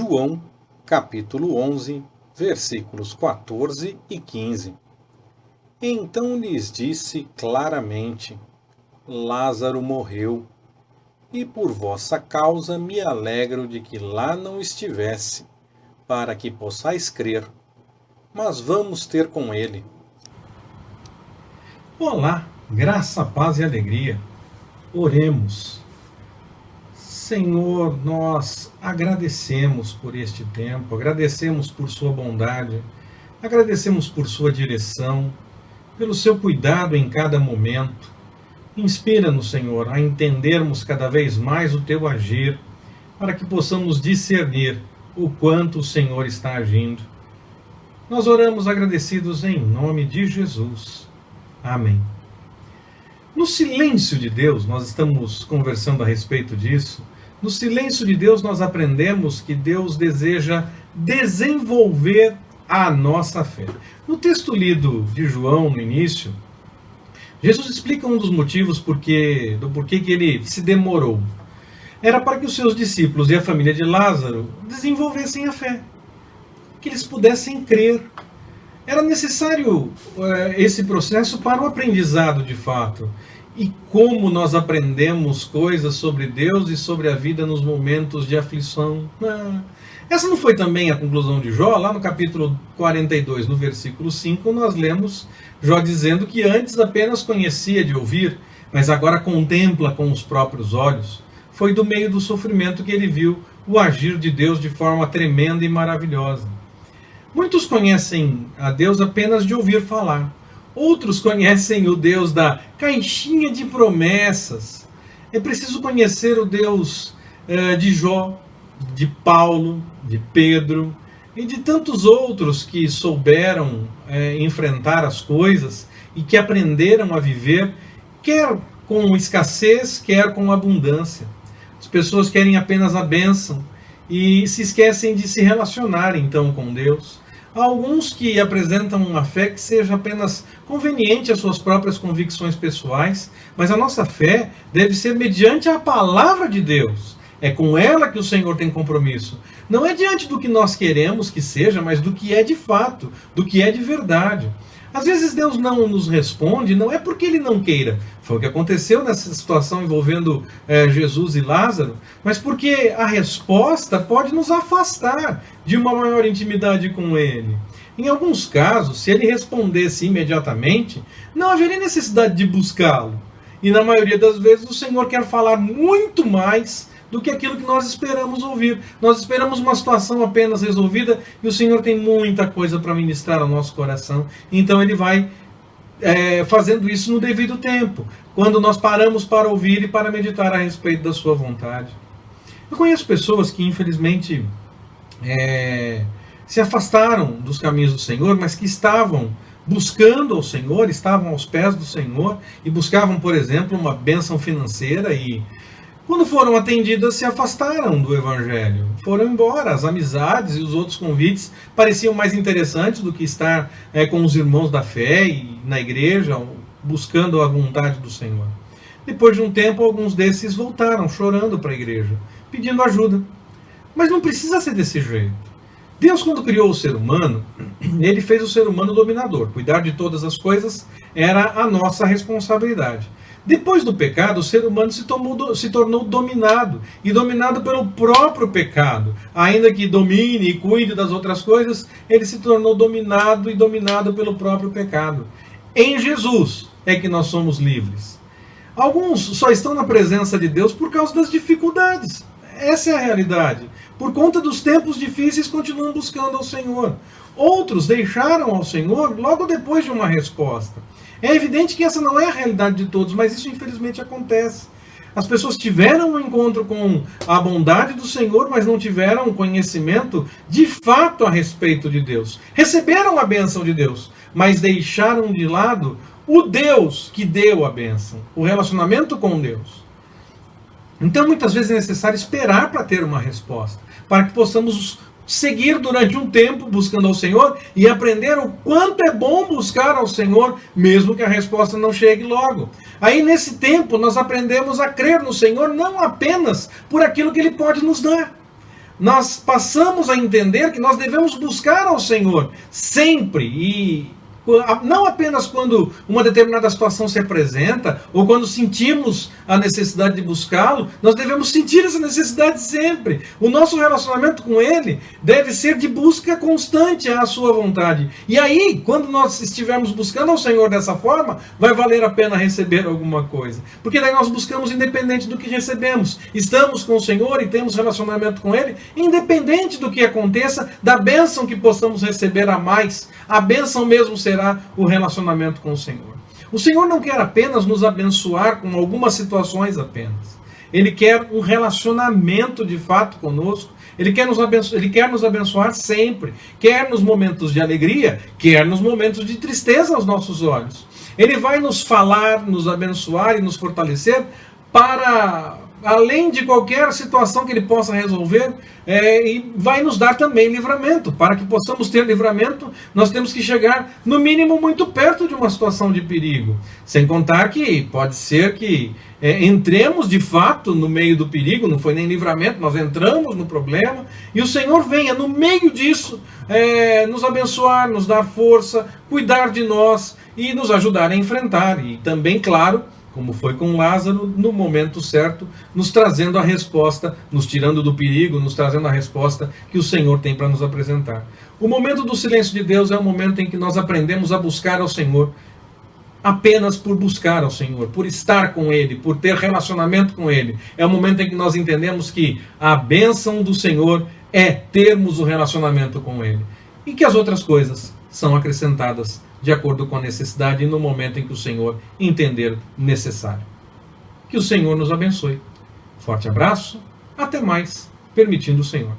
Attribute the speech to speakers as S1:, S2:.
S1: João, capítulo 11, versículos 14 e 15. Então lhes disse claramente: Lázaro morreu, e por vossa causa me alegro de que lá não estivesse, para que possais crer. Mas vamos ter com ele.
S2: Olá, graça, paz e alegria. Oremos. Senhor, nós agradecemos por este tempo, agradecemos por sua bondade, agradecemos por sua direção, pelo seu cuidado em cada momento. Inspira-nos, Senhor, a entendermos cada vez mais o teu agir, para que possamos discernir o quanto o Senhor está agindo. Nós oramos agradecidos em nome de Jesus. Amém. No silêncio de Deus, nós estamos conversando a respeito disso. No silêncio de Deus, nós aprendemos que Deus deseja desenvolver a nossa fé. No texto lido de João, no início, Jesus explica um dos motivos do porquê que ele se demorou. Era para que os seus discípulos e a família de Lázaro desenvolvessem a fé, que eles pudessem crer. Era necessário esse processo para o aprendizado de fato. E como nós aprendemos coisas sobre Deus e sobre a vida nos momentos de aflição. Essa não foi também a conclusão de Jó? Lá no capítulo 42, no versículo 5, nós lemos Jó dizendo que antes apenas conhecia de ouvir, mas agora contempla com os próprios olhos. Foi do meio do sofrimento que ele viu o agir de Deus de forma tremenda e maravilhosa. Muitos conhecem a Deus apenas de ouvir falar. Outros conhecem o Deus da caixinha de promessas. É preciso conhecer o Deus de Jó, de Paulo, de Pedro e de tantos outros que souberam enfrentar as coisas e que aprenderam a viver, quer com escassez, quer com abundância. As pessoas querem apenas a bênção e se esquecem de se relacionar então com Deus. Há alguns que apresentam uma fé que seja apenas conveniente às suas próprias convicções pessoais, mas a nossa fé deve ser mediante a palavra de Deus. É com ela que o Senhor tem compromisso. Não é diante do que nós queremos que seja, mas do que é de fato, do que é de verdade. Às vezes Deus não nos responde, não é porque Ele não queira. Foi o que aconteceu nessa situação envolvendo Jesus e Lázaro, mas porque a resposta pode nos afastar de uma maior intimidade com Ele. Em alguns casos, se Ele respondesse imediatamente, não haveria necessidade de buscá-lo. E na maioria das vezes o Senhor quer falar muito mais do que aquilo que nós esperamos ouvir. Nós esperamos uma situação apenas resolvida e o Senhor tem muita coisa para ministrar ao nosso coração. Então Ele vai fazendo isso no devido tempo, quando nós paramos para ouvir e para meditar a respeito da sua vontade. Eu conheço pessoas que infelizmente se afastaram dos caminhos do Senhor, mas que estavam buscando ao Senhor, estavam aos pés do Senhor e buscavam, por exemplo, uma bênção financeira e quando foram atendidas, se afastaram do Evangelho. Foram embora. As amizades e os outros convites pareciam mais interessantes do que estar com os irmãos da fé e na igreja, buscando a vontade do Senhor. Depois de um tempo, alguns desses voltaram chorando para a igreja, pedindo ajuda. Mas não precisa ser desse jeito. Deus, quando criou o ser humano, Ele fez o ser humano dominador. Cuidar de todas as coisas era a nossa responsabilidade. Depois do pecado, o ser humano se tornou dominado, e dominado pelo próprio pecado. Ainda que domine e cuide das outras coisas, ele se tornou dominado e dominado pelo próprio pecado. Em Jesus é que nós somos livres. Alguns só estão na presença de Deus por causa das dificuldades. Essa é a realidade. Por conta dos tempos difíceis, continuam buscando ao Senhor. Outros deixaram ao Senhor logo depois de uma resposta. É evidente que essa não é a realidade de todos, mas isso infelizmente acontece. As pessoas tiveram um encontro com a bondade do Senhor, mas não tiveram conhecimento de fato a respeito de Deus. Receberam a bênção de Deus, mas deixaram de lado o Deus que deu a bênção, o relacionamento com Deus. Então muitas vezes é necessário esperar para ter uma resposta, para que possamos seguir durante um tempo buscando ao Senhor e aprender o quanto é bom buscar ao Senhor, mesmo que a resposta não chegue logo. Aí nesse tempo nós aprendemos a crer no Senhor não apenas por aquilo que Ele pode nos dar, nós passamos a entender que nós devemos buscar ao Senhor sempre, e não apenas quando uma determinada situação se apresenta, ou quando sentimos a necessidade de buscá-lo, nós devemos sentir essa necessidade sempre. O nosso relacionamento com Ele deve ser de busca constante à sua vontade. E aí, quando nós estivermos buscando ao Senhor dessa forma, vai valer a pena receber alguma coisa. Porque daí nós buscamos independente do que recebemos. Estamos com o Senhor e temos relacionamento com Ele, independente do que aconteça, da bênção que possamos receber a mais. A bênção mesmo será o relacionamento com o Senhor. O Senhor não quer apenas nos abençoar com algumas situações apenas. Ele quer um relacionamento de fato conosco. Ele quer nos abençoar sempre. Quer nos momentos de alegria, quer nos momentos de tristeza aos nossos olhos. Ele vai nos falar, nos abençoar e nos fortalecer para, além de qualquer situação que Ele possa resolver, e vai nos dar também livramento. Para que possamos ter livramento, nós temos que chegar, no mínimo, muito perto de uma situação de perigo. Sem contar que pode ser que entremos de fato no meio do perigo, não foi nem livramento, nós entramos no problema, e o Senhor venha no meio disso nos abençoar, nos dar força, cuidar de nós e nos ajudar a enfrentar. E também, claro, como foi com Lázaro, no momento certo, nos trazendo a resposta, nos tirando do perigo, nos trazendo a resposta que o Senhor tem para nos apresentar. O momento do silêncio de Deus é o momento em que nós aprendemos a buscar ao Senhor, apenas por buscar ao Senhor, por estar com Ele, por ter relacionamento com Ele. É o momento em que nós entendemos que a bênção do Senhor é termos o relacionamento com Ele. E que as outras coisas são acrescentadas de acordo com a necessidade e no momento em que o Senhor entender necessário. Que o Senhor nos abençoe. Forte abraço, até mais, permitindo o Senhor.